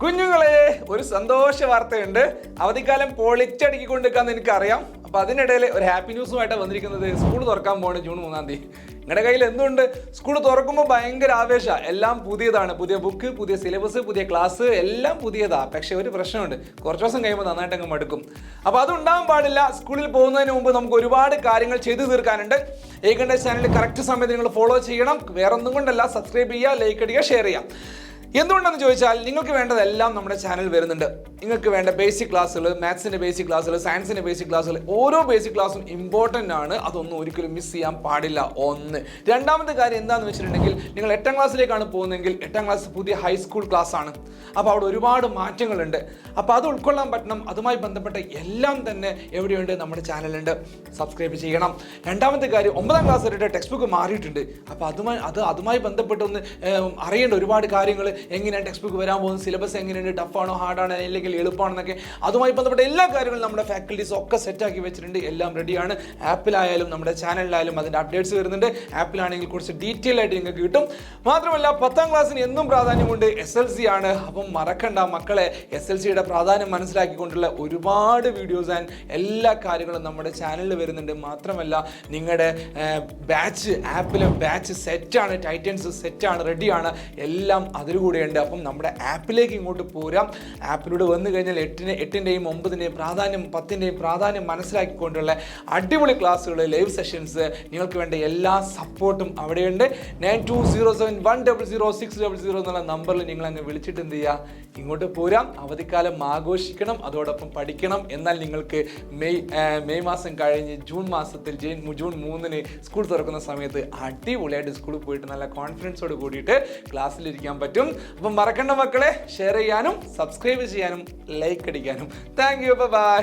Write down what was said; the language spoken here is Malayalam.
കുഞ്ഞുങ്ങളെ ഒരു സന്തോഷ വാർത്തയുണ്ട്. അവധിക്കാലം പൊളിച്ചടുക്കിക്കൊണ്ടിരിക്കാന്ന് എനിക്കറിയാം. അപ്പൊ അതിനിടയിൽ ഒരു ഹാപ്പി ന്യൂസുമായിട്ട് വന്നിരിക്കുന്നത് സ്കൂൾ തുറക്കാൻ പോവാണ് ജൂൺ 3-ാം തീയതി. നിങ്ങളുടെ കയ്യിൽ എന്തുണ്ട്? സ്കൂൾ തുറക്കുമ്പോൾ ഭയങ്കര ആവേശ, എല്ലാം പുതിയതാണ്. പുതിയ ബുക്ക്, പുതിയ സിലബസ്, പുതിയ ക്ലാസ്, എല്ലാം പുതിയതാ. പക്ഷെ ഒരു പ്രശ്നമുണ്ട്, കുറച്ച് ദിവസം കഴിയുമ്പോൾ നന്നായിട്ട് അങ്ങ് മടുക്കും. അപ്പോൾ അതുണ്ടാകാൻ പാടില്ല. സ്കൂളിൽ പോകുന്നതിന് മുമ്പ് നമുക്ക് ഒരുപാട് കാര്യങ്ങൾ ചെയ്തു തീർക്കാനുണ്ട്. ഏകണ്ട ചാനൽ കറക്റ്റ് സമയത്ത് നിങ്ങൾ ഫോളോ ചെയ്യണം. വേറെ ഒന്നും കൊണ്ടല്ല, സബ്സ്ക്രൈബ് ചെയ്യുക, ലൈക്ക് അടിക്കുക, ഷെയർ ചെയ്യുക. എന്തുകൊണ്ടെന്ന് ചോദിച്ചാൽ നിങ്ങൾക്ക് വേണ്ടതെല്ലാം നമ്മുടെ ചാനൽ വരുന്നുണ്ട്. നിങ്ങൾക്ക് വേണ്ട ബേസിക് ക്ലാസ്സുകൾ, മാത്സിൻ്റെ ബേസിക് ക്ലാസ്സുകൾ, സയൻസിൻ്റെ ബേസിക് ക്ലാസ്സുകൾ, ഓരോ ബേസിക് ക്ലാസ്സും ഇമ്പോർട്ടൻ്റ് ആണ്. അതൊന്നും ഒരിക്കലും മിസ് ചെയ്യാൻ പാടില്ല. ഒന്ന്. രണ്ടാമത്തെ കാര്യം എന്താണെന്ന് വെച്ചിട്ടുണ്ടെങ്കിൽ, നിങ്ങൾ 8ാം ക്ലാസ്സിലേക്കാണ് പോകുന്നതെങ്കിൽ 8ാം ക്ലാസ് പുതിയ ഹൈസ്കൂൾ ക്ലാസ് ആണ്. അപ്പോൾ അവിടെ ഒരുപാട് മാറ്റങ്ങളുണ്ട്. അപ്പോൾ അത് ഉൾക്കൊള്ളാൻ പറ്റണം. അതുമായി ബന്ധപ്പെട്ട എല്ലാം തന്നെ എവിടെയുണ്ട്? നമ്മുടെ ചാനലുണ്ട്. സബ്സ്ക്രൈബ് ചെയ്യണം. രണ്ടാമത്തെ കാര്യം, 9ാം ക്ലാസ് വരെ ടെക്സ്റ്റ് ബുക്ക് മാറിയിട്ടുണ്ട്. അപ്പോൾ അതുമായി ബന്ധപ്പെട്ടൊന്ന് അറിയേണ്ട ഒരുപാട് കാര്യങ്ങൾ, എങ്ങനെയാണ് ടെക്സ്റ്റ് ബുക്ക് വരാൻ പോകുന്നത്, സിലബസ് എങ്ങനെയുണ്ട്, ടഫാണോ ഹാർഡാണോ അല്ലെങ്കിൽ എളുപ്പമാണെന്നൊക്കെ, അതുമായി ബന്ധപ്പെട്ട എല്ലാ കാര്യങ്ങളും നമ്മുടെ ഫാക്കൽറ്റീസ് ഒക്കെ സെറ്റാക്കി വെച്ചിട്ടുണ്ട്. എല്ലാം റെഡിയാണ്. ആപ്പിലായാലും നമ്മുടെ ചാനലിലായാലും അതിൻ്റെ അപ്ഡേറ്റ്സ് വരുന്നുണ്ട്. ആപ്പിലാണെങ്കിൽ കുറച്ച് ഡീറ്റെയിൽ ആയിട്ട് നിങ്ങൾക്ക് കിട്ടും. മാത്രമല്ല 10ാം ക്ലാസ്സിന് എന്നും പ്രാധാന്യമുണ്ട്. SLC ആണ്. അപ്പം മറക്കണ്ട മക്കളെ, SLCയുടെ പ്രാധാന്യം മനസ്സിലാക്കിക്കൊണ്ടുള്ള ഒരുപാട് വീഡിയോസ് ആൻഡ് എല്ലാ കാര്യങ്ങളും നമ്മുടെ ചാനലിൽ വരുന്നുണ്ട്. മാത്രമല്ല നിങ്ങളുടെ ബാച്ച്, ആപ്പിലെ ബാച്ച് സെറ്റാണ്, ടൈറ്റൻസ് സെറ്റാണ്, റെഡിയാണ്. എല്ലാം അതിലൂടെയുണ്ട്. അപ്പം നമ്മുടെ ആപ്പിലേക്ക് ഇങ്ങോട്ട് പോരാം. ആപ്പിലൂടെ വന്നു കഴിഞ്ഞാൽ 8ൻ്റെയും 9ൻ്റെയും പ്രാധാന്യം, 10ൻ്റെയും പ്രാധാന്യം മനസ്സിലാക്കിക്കൊണ്ടുള്ള അടിപൊളി ക്ലാസ്സുകൾ, ലൈവ് സെഷൻസ്, നിങ്ങൾക്ക് വേണ്ട എല്ലാ സപ്പോർട്ടും അവിടെയുണ്ട്. 9207100600 എന്നുള്ള നമ്പറിൽ നിങ്ങൾ അങ്ങ് വിളിച്ചിട്ട് എന്ത് ചെയ്യുക, ഇങ്ങോട്ട് പോരാം. അവധിക്കാലം ആഘോഷിക്കണം, അതോടൊപ്പം പഠിക്കണം. എന്നാൽ നിങ്ങൾക്ക് മെയ് മാസം കഴിഞ്ഞ് ജൂൺ മാസത്തിൽ ജൂൺ 3-ന് സ്കൂൾ തുറക്കുന്ന സമയത്ത് അടിപൊളിയായിട്ട് സ്കൂളിൽ പോയിട്ട് നല്ല കോൺഫിഡൻസോട് കൂടിയിട്ട് ക്ലാസ്സിലിരിക്കാൻ പറ്റും. അപ്പം മറക്കണ്ട മക്കളെ, ഷെയർ ചെയ്യാനും സബ്സ്ക്രൈബ് ചെയ്യാനും ലൈക്ക് അടിക്കാനും. Thank you. ബൈ.